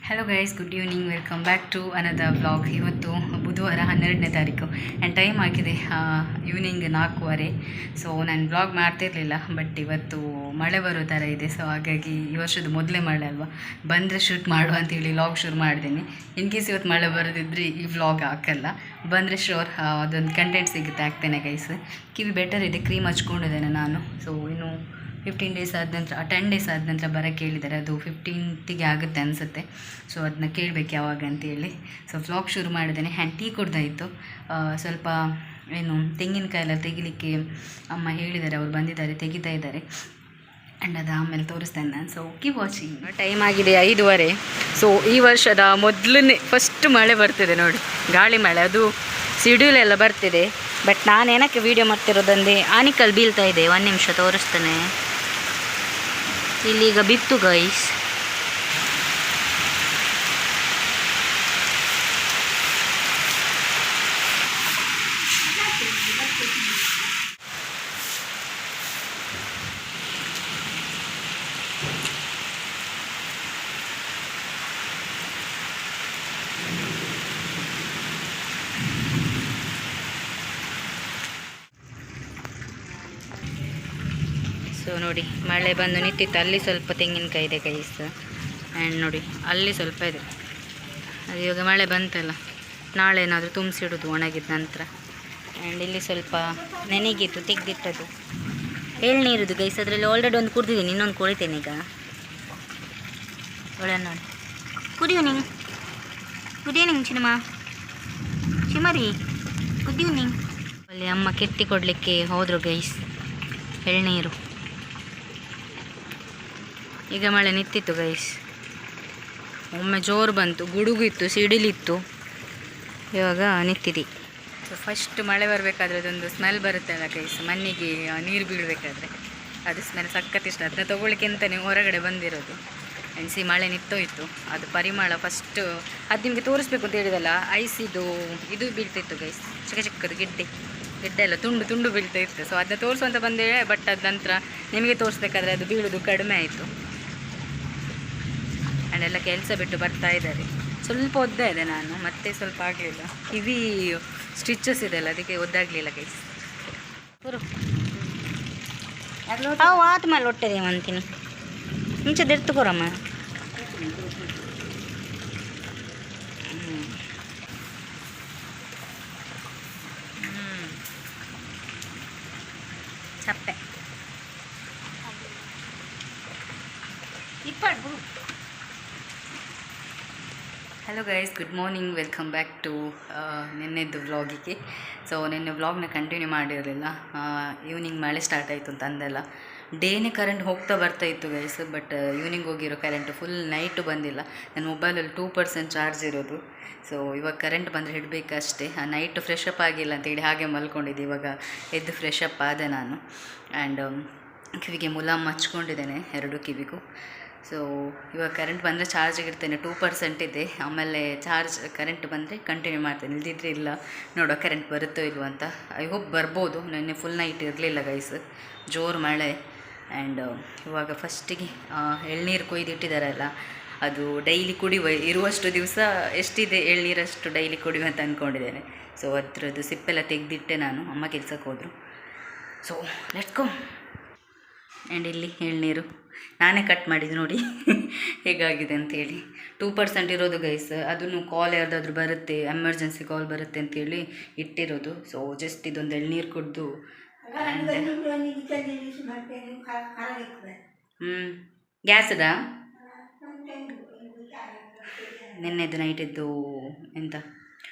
Hello guys, good evening. Welcome back to another vlog. ಇವತ್ತು ಬುಧವಾರ 12ನೇ ತಾರೀಕು ಆ್ಯಂಡ್ ಟೈಮ್ ಆಗಿದೆ ಈವ್ನಿಂಗ್ 4:15. ಸೊ ನಾನು ವ್ಲಾಗ್ ಮಾಡ್ತಿರ್ಲಿಲ್ಲ, ಬಟ್ ಇವತ್ತು ಮಳೆ ಬರೋ ಥರ ಇದೆ. ಸೊ ಹಾಗಾಗಿ ಈ ವರ್ಷದ ಮೊದಲೇ ಮಳೆ ಅಲ್ವಾ, ಬಂದರೆ ಶೂಟ್ ಮಾಡುವ ಅಂತೇಳಿ ವ್ಲಾಗ್ ಶುರು ಮಾಡಿದ್ದೀನಿ. ಇನ್ ಕೇಸ್ ಇವತ್ತು ಮಳೆ ಬರೋದಿದ್ರೆ ಈ ವ್ಲಾಗ್ ಹಾಕಲ್ಲ, ಬಂದರೆ ಶೋರ್ ಅದೊಂದು ಕಂಟೆಂಟ್ ಸಿಗುತ್ತೆ, ಆಗ್ತೇನೆ ಗೈಸ್. ಕಿವಿ ಬೆಟರ್ ಇದೆ, ಕ್ರೀಮ್ ಹಚ್ಕೊಂಡಿದ್ದೇನೆ ನಾನು. ಸೊ ಇನ್ನು 15 ಡೇಸ್ ಆದ ನಂತರ 10 ಡೇಸ್ ಆದ ನಂತರ ಬರೋಕ್ಕೆ ಹೇಳಿದ್ದಾರೆ. ಅದು 15ಗೆ ಆಗುತ್ತೆ ಅನಿಸುತ್ತೆ. ಸೊ ಅದನ್ನ ಕೇಳಬೇಕು ಯಾವಾಗ ಅಂತೇಳಿ. ಸೊ ವ್ಲಾಗ್ ಶುರು ಮಾಡಿದ್ದೇನೆ. ಹ್ಯಾಂಡ್ ಟೀ ಕುಡ್ದಾಯಿತು. ಸ್ವಲ್ಪ ಏನು ತೆಂಗಿನಕಾಯಿ ಎಲ್ಲ ತೆಗಿಲಿಕ್ಕೆ ಅಮ್ಮ ಹೇಳಿದ್ದಾರೆ, ಅವ್ರು ಬಂದಿದ್ದಾರೆ, ತೆಗಿತಾ ಇದ್ದಾರೆ. ಆ್ಯಂಡ್ ಅದು ಆಮೇಲೆ ತೋರಿಸ್ತೇನೆ ನಾನು. So keep watching. ಟೈಮ್ ಆಗಿದೆ 5:15. ಸೊ ಈ ವರ್ಷದ ಮೊದಲನೇ ಫಸ್ಟ್ ಮಳೆ ಬರ್ತಿದೆ ನೋಡಿ, ಗಾಳಿ ಮಳೆ. ಅದು ಸಿಡಿಲೆಲ್ಲ ಬರ್ತಿದೆ, ಬಟ್ ನಾನು ಏನಕ್ಕೆ ವೀಡಿಯೋ ಮಾಡ್ತಿರೋದಂದರೆ ಆನಿಕಲ್ ಬೀಳ್ತಾ ಇದೆ. 1 ನಿಮಿಷ ತೋರಿಸ್ತೇನೆ. ಇಲ್ಲೀಗ ಬಿತ್ತು ಗೈಸ್. ಸೊ ನೋಡಿ, ಮಳೆ ಬಂದು ನಿಂತಿತ್ತು. ಅಲ್ಲಿ ಸ್ವಲ್ಪ ತೆಂಗಿನಕಾಯಿ ಇದೆ ಗೈಸ್. ಆ್ಯಂಡ್ ನೋಡಿ ಅಲ್ಲಿ ಸ್ವಲ್ಪ ಇದೆ. ಅದು ಇವಾಗ ಮಳೆ ಬಂತಲ್ಲ, ನಾಳೆ ಏನಾದರೂ ತುಂಬಿಸಿಡೋದು ಒಣಗಿದ ನಂತರ. ಆ್ಯಂಡ್ ಇಲ್ಲಿ ಸ್ವಲ್ಪ ನೆನೆಗಿತ್ತು, ತೆಗೆದಿಟ್ಟದು ಎಳ್ನೀರುದು ಗೈಸ್. ಅದರಲ್ಲಿ ಆಲ್ರೆಡಿ ಒಂದು ಕುಡಿದಿದ್ದೀನಿ, ಇನ್ನೊಂದು ಕುಡಿತೇನೆ ಈಗ. ಒಳ್ಳೆ ನೋಡಿ, ಗುಡ್ ಈವ್ನಿಂಗ್. ಗುಡ್ ಈವ್ನಿಂಗ್ ಚಿಮರಿ, ಗುಡ್ ಈವ್ನಿಂಗ್. ಅಲ್ಲಿ ಅಮ್ಮ ಕೆತ್ತಿ ಕೊಡಲಿಕ್ಕೆ ಹೋದರು ಗೈಸ್, ಎಳ್ನೀರು. ಈಗ ಮಳೆ ನಿಂತಿತ್ತು ಗೈಸ್. ಒಮ್ಮೆ ಜೋರು ಬಂತು, ಗುಡುಗಿತ್ತು, ಸಿಡಿಲಿತ್ತು, ಇವಾಗ ನಿಂತಿದೆ. ಸೊ ಫಸ್ಟ್ ಮಳೆ ಬರಬೇಕಾದ್ರೆ ಅದೊಂದು ಸ್ಮೆಲ್ ಬರುತ್ತಲ್ಲ ಗೈಸ್, ಮಣ್ಣಿಗೆ ನೀರು ಬೀಳಬೇಕಾದ್ರೆ ಅದು ಸ್ಮೆಲ್ ಸಖತ್ ಇಷ್ಟ. ಅದನ್ನ ತೊಗೊಳ್ಳಿಕ್ಕೆ ಅಂತ ನೀವು ಹೊರಗಡೆ ಬಂದಿರೋದು. ಎಣ್ಸಿ ಮಳೆ ನಿಂತೋಯ್ತು, ಅದು ಪರಿಮಳ ಫಸ್ಟ್ ಅದು ನಿಮಗೆ ತೋರಿಸ್ಬೇಕು ಅಂತ ಹೇಳಿದಲ್ಲ. ಇದು ಬೀಳ್ತಿತ್ತು ಗೈಸ್, ಚಿಕ್ಕ ಚಿಕ್ಕದು ಗಿಡ್ಡೆ ಎಲ್ಲ ತುಂಡು ತುಂಡು ಬೀಳ್ತಾ ಇತ್ತು. ಸೊ ಅದನ್ನ ತೋರಿಸುವಂತ ಬಂದೆ, ಬಟ್ ಅದ ನಂತರ ನಿಮಗೆ ತೋರಿಸ್ಬೇಕಾದ್ರೆ ಅದು ಬೀಳೋದು ಕಡಿಮೆ ಆಯಿತು. ಆ್ಯಂಡ್ ಎಲ್ಲ ಕೆಲಸ ಬಿಟ್ಟು ಬರ್ತಾ ಇದ್ದಾರೆ. ಸ್ವಲ್ಪ ಒದ್ದ ಇದೆ, ನಾನು ಮತ್ತೆ ಸ್ವಲ್ಪ ಆಗಲಿಲ್ಲ. ಕಿವಿ ಸ್ಟಿಚಸ್ ಇದೆಲ್ಲ, ಅದಕ್ಕೆ ಒದ್ದಾಗಲಿಲ್ಲ ಗೈಸ್. ಅವು ಆದ್ಮೇಲೆ ಒಟ್ಟದೆ ಅಂತೀನಿ, ಮುಂಚೆ ಎತ್ತುಕೊರಮ್ಮ. ಚಪ್ಪೆ ಇಪ್ಪಡು. Hello guys, good morning. Welcome back to ನಿನ್ನೆದ್ದು ವ್ಲಾಗಿಗೆ. ಸೊ ನಿನ್ನೆ ವ್ಲಾಗ್ನ ಕಂಟಿನ್ಯೂ ಮಾಡಿರಲಿಲ್ಲ. ಈವ್ನಿಂಗ್ ಮಳೆ ಸ್ಟಾರ್ಟ್ ಆಯಿತು ಅಂತ ಅಂದೆಲ್ಲ. ಡೇನೇ ಕರೆಂಟ್ ಹೋಗ್ತಾ ಬರ್ತಾ ಇತ್ತು ಗೈಸ್, ಬಟ್ ಈವ್ನಿಂಗ್ ಹೋಗಿರೋ ಕರೆಂಟು ಫುಲ್ ನೈಟು ಬಂದಿಲ್ಲ. ನನ್ನ ಮೊಬೈಲಲ್ಲಿ 2% ಚಾರ್ಜ್ ಇರೋದು. ಸೊ ಇವಾಗ ಕರೆಂಟ್ ಬಂದರೆ ಹಿಡಬೇಕಷ್ಟೇ. ನೈಟು ಫ್ರೆಶ್ ಅಪ್ ಆಗಿಲ್ಲ ಅಂತೇಳಿ ಹಾಗೆ ಮಲ್ಕೊಂಡಿದ್ದೆ. ಇವಾಗ ಎದ್ದು ಫ್ರೆಶ್ ಅಪ್ ಆದೆ ನಾನು. ಆ್ಯಂಡ್ ಕಿವಿಗೆ ಮುಲಾಮ್ ಹಚ್ಕೊಂಡಿದ್ದೇನೆ 2 ಕಿವಿಗೂ. ಸೊ ಇವಾಗ ಕರೆಂಟ್ ಬಂದರೆ ಚಾರ್ಜಿಗೆ ಇಡ್ತೇನೆ. 2% ಇದೆ. ಆಮೇಲೆ ಕರೆಂಟ್ ಬಂದರೆ ಕಂಟಿನ್ಯೂ ಮಾಡ್ತೇನೆ, ಇಲ್ದಿದ್ರೆ ಇಲ್ಲ. ನೋಡೋ ಕರೆಂಟ್ ಬರುತ್ತೋ ಇಲ್ವೋ ಅಂತ. ಐ ಹೋಪ್ ಬರ್ಬೋದು. ನೆನ್ನೆ ಫುಲ್ ನೈಟ್ ಇರಲಿಲ್ಲ ಗೈಸ್, ಜೋರು ಮಳೆ. ಆ್ಯಂಡ್ ಇವಾಗ ಫಸ್ಟಿಗೆ ಎಳ್ನೀರು ಕೊಯ್ದಿಟ್ಟಿದ್ದಾರಲ್ಲ, ಅದು ಡೈಲಿ ಕುಡಿಯುವ, ಇರುವಷ್ಟು ದಿವಸ ಎಷ್ಟಿದೆ ಎಳ್ನೀರಷ್ಟು ಡೈಲಿ ಕುಡಿಯುವ ಅಂತ ಅಂದ್ಕೊಂಡಿದ್ದೇನೆ. ಸೊ ಅದರದ್ದು ಸಿಪ್ಪೆಲ್ಲ ತೆಗೆದಿಟ್ಟೆ ನಾನು. ಅಮ್ಮ ಕೆಲ್ಸಕ್ಕೆ ಹೋದರು. So let's go. ಆ್ಯಂಡ್ ಇಲ್ಲಿ ಎಳ್ನೀರು ನಾನೇ ಕಟ್ ಮಾಡಿದ್ದು ನೋಡಿ ಹೇಗಾಗಿದೆ ಅಂತೇಳಿ. 2% ಇರೋದು ಗೈಸ್. ಅದನ್ನು ಕಾಲ್ ಯಾರ್ದಾದ್ರೂ ಬರುತ್ತೆ, ಎಮರ್ಜೆನ್ಸಿ ಕಾಲ್ ಬರುತ್ತೆ ಅಂತೇಳಿ ಇಟ್ಟಿರೋದು. ಸೊ ಜಸ್ಟ್ ಇದೊಂದು ಎಳ್ನೀರು ಕುಡಿದು ಗ್ಯಾಸದ ನಿನ್ನೆದು ನೈಟಿದ್ದು ಎಂತ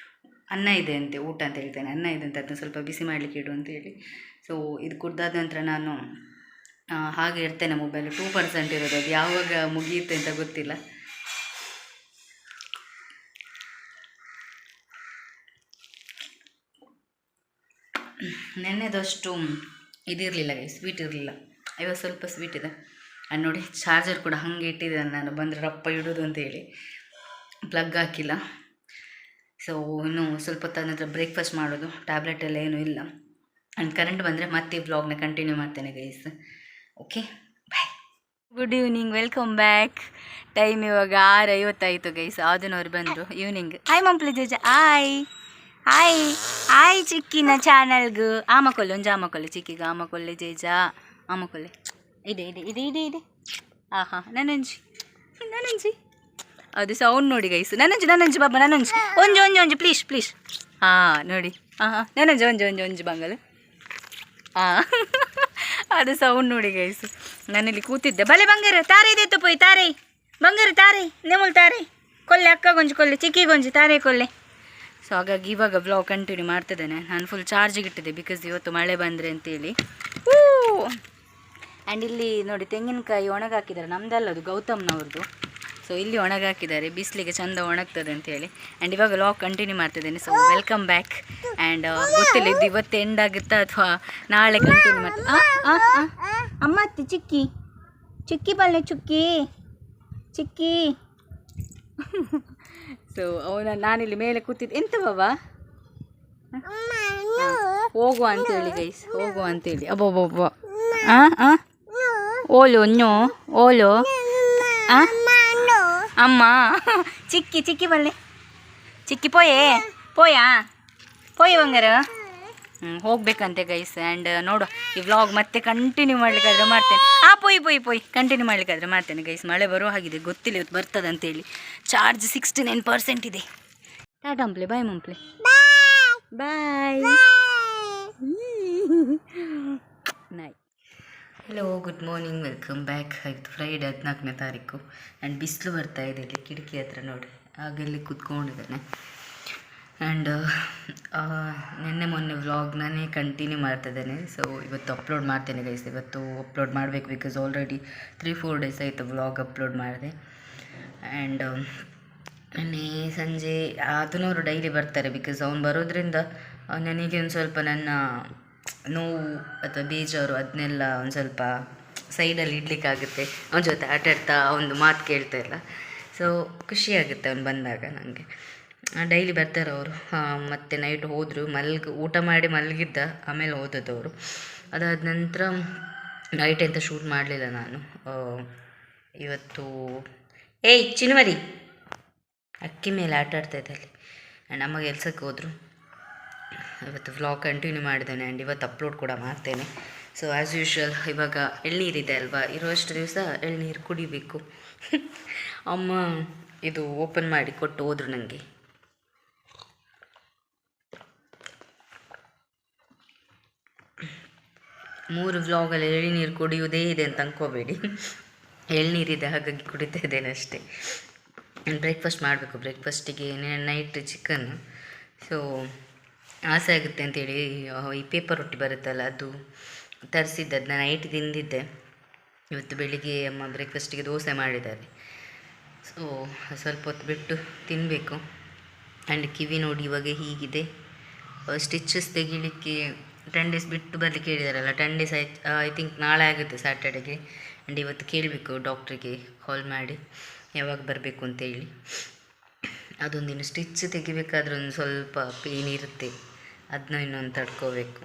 ಅನ್ನ ಇದೆ ಅಂತೆ, ಊಟ ಅಂತ ಹೇಳ್ತೇನೆ, ಅನ್ನ ಇದೆ ಅಂತ, ಅದನ್ನು ಸ್ವಲ್ಪ ಬಿಸಿ ಮಾಡಲಿಕ್ಕೆ ಇಡು ಅಂತೇಳಿ. ಸೊ ಇದು ಕುಡ್ದಾದ ನಂತರ ನಾನು ಹಾಗೆ ಇರ್ತೇನೆ. ಮೊಬೈಲು 2% ಇರೋದು, ಅದು ಯಾವಾಗ ಮುಗಿಯುತ್ತೆ ಅಂತ ಗೊತ್ತಿಲ್ಲ. ನೆನ್ನೆದಷ್ಟು ಇದಿರಲಿಲ್ಲ ಗೈಸ್, ಸ್ವೀಟ್ ಇರಲಿಲ್ಲ. ಇವಾಗ ಸ್ವಲ್ಪ ಸ್ವೀಟ್ ಇದೆ. ಅದು ನೋಡಿ, ಚಾರ್ಜರ್ ಕೂಡ ಹಾಗೆ ಇಟ್ಟಿದ್ದೇನೆ ನಾನು, ಬಂದರೆ ರಪ್ಪ ಇಡೋದು ಅಂತೇಳಿ. ಪ್ಲಗ್ ಹಾಕಿಲ್ಲ. ಸೊ ಇನ್ನು ಸ್ವಲ್ಪ ಹೊತ್ತಾದ ನಂತರ ಬ್ರೇಕ್ಫಾಸ್ಟ್ ಮಾಡೋದು. ಟ್ಯಾಬ್ಲೆಟ್ ಎಲ್ಲ ಏನೂ ಇಲ್ಲ. ಆ್ಯಂಡ್ ಕರೆಂಟ್ ಬಂದರೆ ಮತ್ತೆ ಈ ವ್ಲಾಗ್ನ ಕಂಟಿನ್ಯೂ ಮಾಡ್ತೇನೆ guys. Okay, bye. Good evening, welcome back. Time ಇವಾಗ 6:50 ಗೈಸ್. ಆದನವ್ರು ಬಂದರು ಈವ್ನಿಂಗ್. ಹಾಯ್ ಮಂಪ್ಲಿ ಜೇಜ, ಹಾಯ್ ಹಾಯ್ ಹಾಯ್ ಚಿಕ್ಕಿನ ಚಾನಲ್ಗು ಆಮಕೊಲ್ಲೆ ಒಂದು ಆಮಕೊಲ್ಲೆ ಚಿಕ್ಕಿಗೆ ಆಮಕೊಲ್ಲೆ ಜೇಜ ಆಮಕೊಲ್ಲೆ ಇದೆ ಇದೆ ಇದೆ ಇದೆ ಇದೆ. ಹಾಂ ನನ್ನಂಜಿ ಅದು ಸೌಂಡ್ ನೋಡಿ ಗೈಸ್. ನನ್ನಂಜು ಬಾಬಾ ನನ್ನಂಜು ಒಂಜು ಪ್ಲೀಸ್ ಹಾಂ ನೋಡಿ. ಹಾಂ ನನ್ನಂಜು ಬಂಗಲ್. ಹಾಂ ಅದು ಸೌಂಡ್ ನೋಡಿ ಗೈಸ್. ನಾನಿಲ್ಲಿ ಕೂತಿದ್ದೆ. ಬಲೆ ಬಂಗಾರ ತಾರೆ ಇದೆ ಪೋಯ್ ತಾರೆ ಬಂಗಾರ ತಾರೆ ನೆಮುಲ್ ತಾರೆ ಕೊಲ್ಲೆ ಅಕ್ಕಗೊಂಜು ಕೊಲ್ಲೆ ಚಿಕ್ಕಿಗೊಂಜು ತಾರೆ ಕೊಲ್ಲೆ. ಸೊ ಹಾಗಾಗಿ ಇವಾಗ ಬ್ಲಾಗ್ ಕಂಟಿನ್ಯೂ ಮಾಡ್ತಿದ್ದೇನೆ. ನಾನು ಫುಲ್ ಚಾರ್ಜಿಗೆ ಇಟ್ಟಿದ್ದೆ ಬಿಕಾಸ್ ಇವತ್ತು ಮಳೆ ಬಂದರೆ ಅಂತೇಳಿ. ಆ್ಯಂಡ್ ಇಲ್ಲಿ ನೋಡಿ ತೆಂಗಿನಕಾಯಿ ಒಣಗಾಕಿದ್ದಾರೆ. ನಮ್ಮದಲ್ಲ, ಅದು ಗೌತಮ್ನವ್ರದ್ದು. ಸೊ ಇಲ್ಲಿ ಒಣಗಾಕಿದ್ದಾರೆ, ಬಿಸಿಲಿಗೆ ಚೆಂದ ಒಣಗ್ತದೆ ಅಂತೇಳಿ. ಆ್ಯಂಡ್ ಇವಾಗ ಲಾಗ್ ಕಂಟಿನ್ಯೂ ಮಾಡ್ತಿದ್ದೇನೆ. So welcome back. ಆ್ಯಂಡ್ ಗೊತ್ತಿಲ್ಲ ಇದು ಇವತ್ತು ಎಂಡ್ ಆಗುತ್ತಾ ಅಥವಾ ನಾಳೆ ಕಂಟಿನ್ಯೂ ಮಾಡ್ತೀನಿ. ಅಮ್ಮ ಚಿಕ್ಕಿ ಬಲ್ಲೆ ಚಿಕ್ಕಿ. ಸೊ ನಾನಿಲ್ಲಿ ಮೇಲೆ ಕೂತಿದ್ದೆ. ಎಂತ ಬಾಬಾ ಹೋಗುವ ಅಂತೇಳಿ ಗೈಸ್, ಹೋಗುವ ಅಂತೇಳಿ. ಅಬ್ಬೊಬ್ಬೊಬ್ಬ ಓಲು ಓಲು ಅಮ್ಮ ಚಿಕ್ಕಿ ಬಲ್ಲೆ ಚಿಕ್ಕಿ ಪೋಯಾ ಬಂಗಾರ. ಹೋಗ್ಬೇಕಂತೆ ಗೈಸ್. ಆ್ಯಂಡ್ ನೋಡು ಈ ವ್ಲಾಗ್ ಮತ್ತೆ ಕಂಟಿನ್ಯೂ ಮಾಡ್ಲಿಕ್ಕಾದ್ರೆ ಮಾಡ್ತೇನೆ. ಪೋಯ್ ಕಂಟಿನ್ಯೂ ಮಾಡ್ಲಿಕ್ಕಾದ್ರೆ ಮಾಡ್ತೇನೆ ಗೈಸ್. ಮಳೆ ಬರೋ ಹಾಗಿದೆ, ಗೊತ್ತಿಲ್ಲ ಇವತ್ತು ಬರ್ತದೆ ಅಂತೇಳಿ. ಚಾರ್ಜ್ 69% ಇದೆ. ಟಾಟಾ ಮಂಪ್ಲೆ, ಬಾಯ್ ಮಂಪ್ಲೆ, ಬಾಯ್ ನಾಯ್. Hello, good morning, welcome back. ಇವತ್ತು ಫ್ರೈಡೆ 14ನೇ ತಾರೀಕು. ಆ್ಯಂಡ್ ಬಿಸಿಲು ಬರ್ತಾ ಇದೆ ಇಲ್ಲಿ ಕಿಟಕಿ ಹತ್ರ ನೋಡಿ. ಹಾಗೆಲ್ಲಿ ಕೂತ್ಕೊಂಡಿದ್ದೇನೆ. ಆ್ಯಂಡ್ ನಿನ್ನೆ ಮೊನ್ನೆ ವ್ಲಾಗ್ ನಾನೇ ಕಂಟಿನ್ಯೂ ಮಾಡ್ತಿದ್ದೇನೆ. ಸೊ ಇವತ್ತು ಅಪ್ಲೋಡ್ ಮಾಡ್ತೇನೆ ಗೈಸ್. ಇವತ್ತು ಅಪ್ಲೋಡ್ ಮಾಡಬೇಕು ಬಿಕಾಸ್ ಆಲ್ರೆಡಿ 3-4 ಡೇಸ್ ಆಯಿತು ವ್ಲಾಗ್ ಅಪ್ಲೋಡ್ ಮಾಡಿದೆ. ಆ್ಯಂಡ್ ನೆನ್ನೆ ಸಂಜೆ ಅದನ್ನವರು ಡೈಲಿ ಬರ್ತಾರೆ ಬಿಕಾಸ್ ಅವ್ನು ಬರೋದ್ರಿಂದ ನನಗೆ ಒಂದು ಸ್ವಲ್ಪ ನನ್ನ ನೋವು ಅಥವಾ ಬೇಜಾರು ಅದನ್ನೆಲ್ಲ ಒಂದು ಸ್ವಲ್ಪ ಸೈಡಲ್ಲಿ ಇಡಲಿಕ್ಕಾಗುತ್ತೆ. ಅವನ ಜೊತೆ ಆಟಾಡ್ತಾ ಒಂದು ಮಾತು ಕೇಳ್ತಾ ಇಲ್ಲ. ಸೊ ಖುಷಿಯಾಗುತ್ತೆ ಅವ್ನು ಬಂದಾಗ ನನಗೆ. ಡೈಲಿ ಬರ್ತಾರೆ ಅವರು. ಮತ್ತು ನೈಟ್ ಹೋದರು, ಊಟ ಮಾಡಿ ಮಲಗಿದ್ದ, ಆಮೇಲೆ ಹೋದದ್ದು ಅವರು. ಅದಾದ ನಂತರ ನೈಟ್ ಎಂತ ಶೂಟ್ ಮಾಡಲಿಲ್ಲ ನಾನು ಇವತ್ತು. ಏಯ್ ಚಿನ್ಮರಿ ಅಕ್ಕಿ ಮೇಲೆ ಆಟ ಆಡ್ತಾಯಿದ್ದೆ ಅಲ್ಲಿ. ಆ್ಯಂಡ್ ಅಮ್ಮ ಕೆಲ್ಸಕ್ಕೆ ಹೋದರು. ಇವತ್ತು ವ್ಲಾಗ್ ಕಂಟಿನ್ಯೂ ಮಾಡಿದ್ದೇನೆ. ಆ್ಯಂಡ್ ಇವತ್ತು ಅಪ್ಲೋಡ್ ಕೂಡ ಮಾಡ್ತೇನೆ. ಸೊ ಆ್ಯಸ್ ಯೂಶ್ವಲ್ ಇವಾಗ ಎಳ್ನೀರಿದೆ ಅಲ್ವಾ, ಇರುವಷ್ಟು ದಿವಸ ಎಳ್ನೀರು ಕುಡಿಬೇಕು. ಅಮ್ಮ ಇದು ಓಪನ್ ಮಾಡಿ ಕೊಟ್ಟು ಹೋದರು ನನಗೆ. ಮೂರು ವ್ಲಾಗಲ್ಲಿ ಎಳ್ನೀರು ಕುಡಿಯೋದೇ ಇದೆ ಅಂತ ಅಂದ್ಕೋಬೇಡಿ. ಎಳ್ನೀರಿದೆ ಹಾಗಾಗಿ ಕುಡಿತಾ ಇದ್ದೇನೆ ಅಷ್ಟೇ. ಬ್ರೇಕ್ಫಾಸ್ಟ್ ಮಾಡಬೇಕು. ಬ್ರೇಕ್ಫಾಸ್ಟಿಗೆ ನೈಟ್ ಚಿಕನ್. ಸೊ ಆಸೆ ಆಗುತ್ತೆ ಅಂತೇಳಿ ಈ ಪೇಪರ್ ರೊಟ್ಟಿ ಬರುತ್ತಲ್ಲ ಅದು ತರಿಸಿದ್ದೆ. ಅದನ್ನ ನೈಟ್ ತಿಂದಿದ್ದೆ. ಇವತ್ತು ಬೆಳಿಗ್ಗೆ ಅಮ್ಮ ಬ್ರೇಕ್ಫಾಸ್ಟಿಗೆ ದೋಸೆ ಮಾಡಿದ್ದಾರೆ. ಸೊ ಸ್ವಲ್ಪ ಹೊತ್ತು ಬಿಟ್ಟು ತಿನ್ನಬೇಕು. ಆ್ಯಂಡ್ ಕಿವಿ ನೋಡಿ ಇವಾಗ ಹೀಗಿದೆ. ಸ್ಟಿಚಸ್ ತೆಗಿಲಿಕ್ಕೆ 10 ಡೇಸ್ ಬಿಟ್ಟು ಬರಲಿಕ್ಕೆ ಹೇಳಿದಾರಲ್ಲ. 10 ಡೇಸ್ ಆಯ್ತು, ಐ ಥಿಂಕ್ ನಾಳೆ ಆಗುತ್ತೆ ಸ್ಯಾಟರ್ಡೆಗೆ. ಆ್ಯಂಡ್ ಇವತ್ತು ಕೇಳಬೇಕು ಡಾಕ್ಟ್ರಿಗೆ ಕಾಲ್ ಮಾಡಿ ಯಾವಾಗ ಬರಬೇಕು ಅಂತೇಳಿ. ಅದೊಂದಿನ್ನು ಸ್ಟಿಚ್ ತೆಗಿಬೇಕಾದ್ರೆ ಒಂದು ಸ್ವಲ್ಪ ಪೇನ್ ಇರುತ್ತೆ, ಅದನ್ನ ಇನ್ನೊಂದು ತಡ್ಕೋಬೇಕು.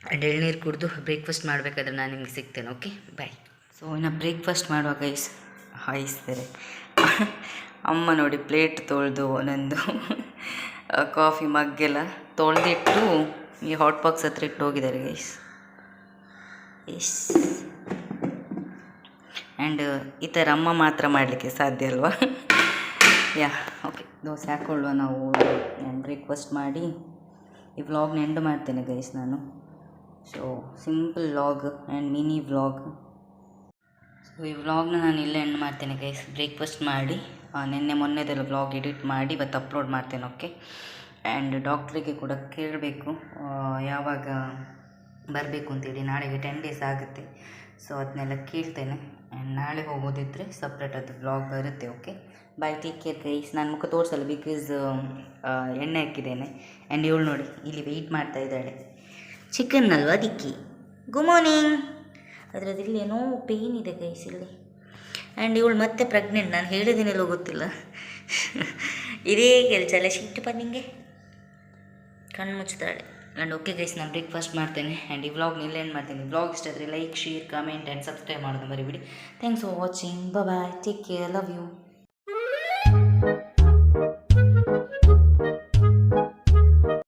ಆ್ಯಂಡ್ ಎಳ್ನೀರು ಕುಡಿದು ಬ್ರೇಕ್ಫಾಸ್ಟ್ ಮಾಡಬೇಕಾದ್ರೆ ನಾನು ನಿಮಗೆ ಸಿಗ್ತೇನೆ. ಓಕೆ, ಬಾಯ್. ಸೊ ಇನ್ನು ಬ್ರೇಕ್ಫಾಸ್ಟ್ ಮಾಡುವಾಗ ಹಾಯಿಸ್ತಾರೆ. ಅಮ್ಮ ನೋಡಿ ಪ್ಲೇಟ್ ತೊಳೆದು ಒಂದೊಂದು ಕಾಫಿ ಮಗ್ಗೆಲ್ಲ ತೊಳೆದಿಟ್ಟು ಈ ಹಾಟ್ ಬಾಕ್ಸ್ ಹತ್ರ ಇಟ್ಟು ಹೋಗಿದ್ದಾರೆ ಗೈಸ್. ಆ್ಯಂಡ್ ಈ ಥರ ಅಮ್ಮ ಮಾತ್ರ ಮಾಡಲಿಕ್ಕೆ ಸಾಧ್ಯ ಅಲ್ವಾ. ಓಕೆ, ದೋಸೆ ಹಾಕ್ಕೊಳ್ಳುವ ನಾವು. ನಾನು ಬ್ರೇಕ್ಫಾಸ್ಟ್ ಮಾಡಿ ಈ ವ್ಲಾಗ್ನ ಎಂಡ್ ಮಾಡ್ತೇನೆ ಗೈಸ್ ನಾನು. So simple vlog and mini vlog. So ಈ ವ್ಲಾಗ್ನ ನಾನು ಇಲ್ಲೇ ಎಂಡ್ ಮಾಡ್ತೇನೆ ಗೈಸ್. ಬ್ರೇಕ್ಫಾಸ್ಟ್ ಮಾಡಿ ನಿನ್ನೆ ಮೊನ್ನೆದೆಲ್ಲ ವ್ಲಾಗ್ ಎಡಿಟ್ ಮಾಡಿ ಇವತ್ತು ಅಪ್ಲೋಡ್ ಮಾಡ್ತೇನೆ. ಓಕೆ. ಆ್ಯಂಡ್ ಡಾಕ್ಟ್ರಿಗೆ ಕೂಡ ಕೇಳಬೇಕು ಯಾವಾಗ ಬರಬೇಕು ಅಂತೇಳಿ. ನಾಳೆಗೆ 10 ಡೇಸ್ ಆಗುತ್ತೆ. ಸೊ ಅದನ್ನೆಲ್ಲ ಕೇಳ್ತೇನೆ. ಆ್ಯಂಡ್ ನಾಳೆ ಹೋಗೋದಿದ್ದರೆ ಸಪ್ರೇಟ್ ಅದು ವ್ಲಾಗ್ ಬರುತ್ತೆ. ಓಕೆ, ಬಾಯ್, ಟೇಕ್ ಕೇರ್ ಗೈಸ್. ನಾನು ಮುಖ ತೋರಿಸಲ್ಲ ಬಿಕಾಸ್ ಎಣ್ಣೆ ಹಾಕಿದ್ದೇನೆ. ಆ್ಯಂಡ್ ಇವಳು ನೋಡಿ ಇಲ್ಲಿ ವೆಯ್ಟ್ ಮಾಡ್ತಾ ಇದ್ದಾಳೆ. ಚಿಕನ್ ಅಲ್ವಾ ದಿಕ್ಕಿ. Good morning. ಅದರದ್ದು ಇಲ್ಲಿ ಏನೋ ಪೇಯ್ನ್ ಇದೆ ಗೈಸ್ ಇಲ್ಲಿ. ಆ್ಯಂಡ್ ಇವಳು ಮತ್ತೆ ಪ್ರೆಗ್ನೆಂಟ್. ನಾನು ಹೇಳಿದ್ದೀನೆಲ್ಲೋ ಗೊತ್ತಿಲ್ಲ. ಇದೇ ಕೆಲಸ ಎಲ್ಲ ಶಿಫ್ಟ್ ನಿಂಗೆ ಕಣ್ಣು ಮುಚ್ತಾಳೆ. ಆ್ಯಂಡ್ ಓಕೆ ಗೈಸ್, ನಾನು ಬ್ರೇಕ್ಫಾಸ್ಟ್ ಮಾಡ್ತೇನೆ ಆ್ಯಂಡ್ ಈ ವ್ಲಾಗ್ನ ಇಲ್ಲೇ ಎಂಡ್ ಮಾಡ್ತೀನಿ. ವ್ಲಾಗ್ ಇಷ್ಟ ಆದರೆ like, share, comment and subscribe ಮಾಡೋದು ಮರಿಬೇಡಿ. Thanks for watching. Bye, take care, love you.